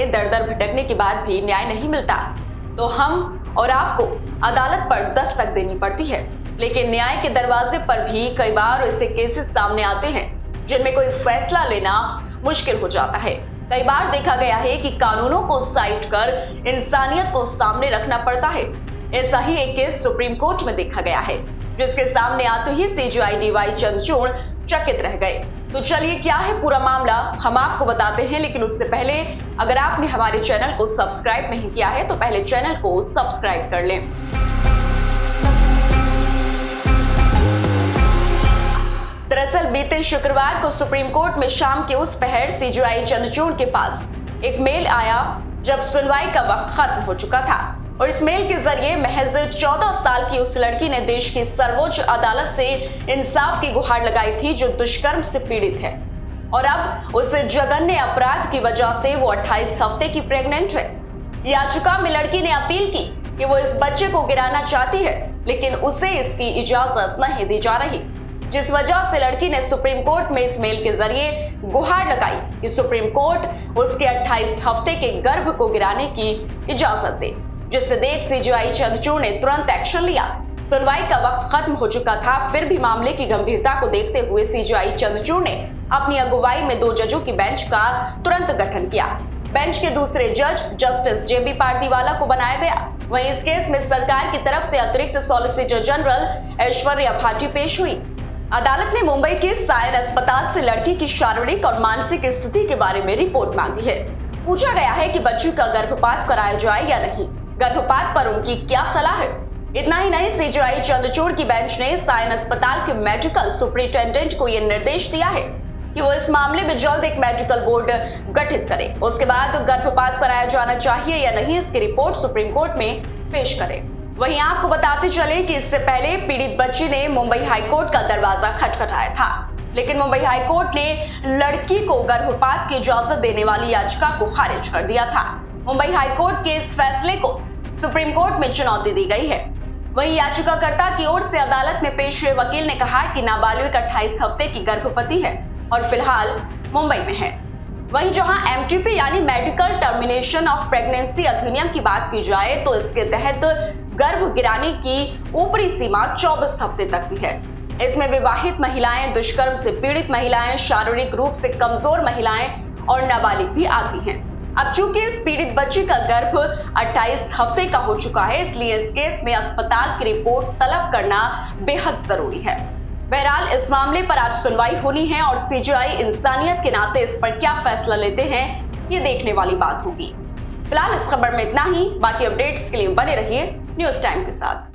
में दर-दर भटकने के बाद भी न्याय नहीं मिलता तो हम और आपको अदालत पर दस्तक देनी पड़ती है। लेकिन न्याय के दरवाजे पर भी कई बार ऐसे केसेस सामने आते हैं जिनमें कोई फैसला लेना मुश्किल हो जाता है। कई बार देखा गया है कि कानूनों को साइड कर इंसानियत को सामने रखना पड़ता है। ऐसा ही एक केस सुप्रीम कोर्ट में देखा गया है, जिसके सामने आते ही सीजेआई डीवाई चंद्रचूड़ चकित रह गए। तो चलिए क्या है पूरा मामला हम आपको बताते हैं, लेकिन उससे पहले अगर आपने हमारे चैनल को सब्सक्राइब नहीं किया है तो पहले चैनल को सब्सक्राइब कर लें। दरअसल बीते शुक्रवार को सुप्रीम कोर्ट में शाम के उस पहर सीजेआई चंद्रचूड़ के पास एक मेल आया जब सुनवाई का वक्त खत्म हो चुका था और इस मेल के जरिए महज 14 साल की उस लड़की ने देश की सर्वोच्च अदालत से इंसाफ की गुहार लगाई थी जो दुष्कर्म से पीड़ित है और अब उस जघन्य अपराध की वजह से वो 28 हफ्ते की प्रेग्नेंट है। याचिका में लड़की ने अपील की कि वो इस बच्चे को गिराना चाहती है, लेकिन उसे इसकी इजाजत नहीं दी जा रही, जिस वजह से लड़की ने सुप्रीम कोर्ट में इस मेल के जरिए गुहार लगाई कि सुप्रीम कोर्ट उसके 28 हफ्ते के गर्भ को गिराने की इजाजत दे, जिससे देख सीजेआई चंद्रचूड़ ने तुरंत एक्शन लिया। सुनवाई का वक्त खत्म हो चुका था, फिर भी मामले की गंभीरता को देखते हुए सीजेआई चंद्रचूड़ ने अपनी अगुवाई में 2 जजों की बेंच का तुरंत गठन किया। बेंच के दूसरे जज जस्टिस जेबी पारदीवाला को बनाया गया। वहीं इस केस में सरकार की तरफ से अतिरिक्त सॉलिसिटर जनरल ऐश्वर्या भाटी पेश हुई। अदालत ने मुंबई के सायन अस्पताल से लड़की की शारीरिक और मानसिक स्थिति के बारे में रिपोर्ट मांगी है। पूछा गया है कि बच्ची का गर्भपात कराया जाए या नहीं, गर्भपात पर उनकी क्या सलाह है। इतना ही नहीं, सीजेआई चंद्रचूड़ की बेंच ने सायन अस्पताल के मेडिकल सुपरिटेंडेंट को यह निर्देश दिया है कि वो इस मामले में जल्द एक मेडिकल बोर्ड गठित करे। उसके बाद गर्भपात कराया जाना चाहिए या नहीं, इसकी रिपोर्ट सुप्रीम कोर्ट में पेश करे। वहीं आपको बताते चले कि इससे पहले पीड़ित बच्ची ने मुंबई हाईकोर्ट का दरवाजा खटखटाया था, लेकिन मुंबई हाईकोर्ट ने लड़की को गर्भपात की इजाजत देने वाली याचिका को खारिज कर दिया था। मुंबई हाईकोर्ट के इस फैसले को सुप्रीम कोर्ट में चुनौती दी गई है। वहीं याचिकाकर्ता की ओर से अदालत में पेश हुए वकील ने कहा कि नाबालिग 28 हफ्ते की गर्भवती है और फिलहाल मुंबई में है। वहीं जहां एमटीपी यानी मेडिकल टर्मिनेशन ऑफ प्रेगनेंसी अधिनियम की बात की जाए तो इसके तहत गर्भ गिराने की ऊपरी सीमा 24 हफ्ते तक की है। इसमें विवाहित महिलाएं, दुष्कर्म से पीड़ित महिलाएं, शारीरिक रूप से कमजोर महिलाएं और नाबालिग भी आती हैं। अब चूंकि इस पीड़ित बच्ची का गर्भ 28 हफ्ते का हो चुका है, इसलिए इस केस में अस्पताल की रिपोर्ट तलब करना बेहद जरूरी है। बहरहाल इस मामले पर आज सुनवाई होनी है और सीजेआई इंसानियत के नाते इस पर क्या फैसला लेते हैं ये देखने वाली बात होगी। फिलहाल इस खबर में इतना ही। बाकी अपडेट्स के लिए बने रहिए न्यूज़ टाइम के साथ।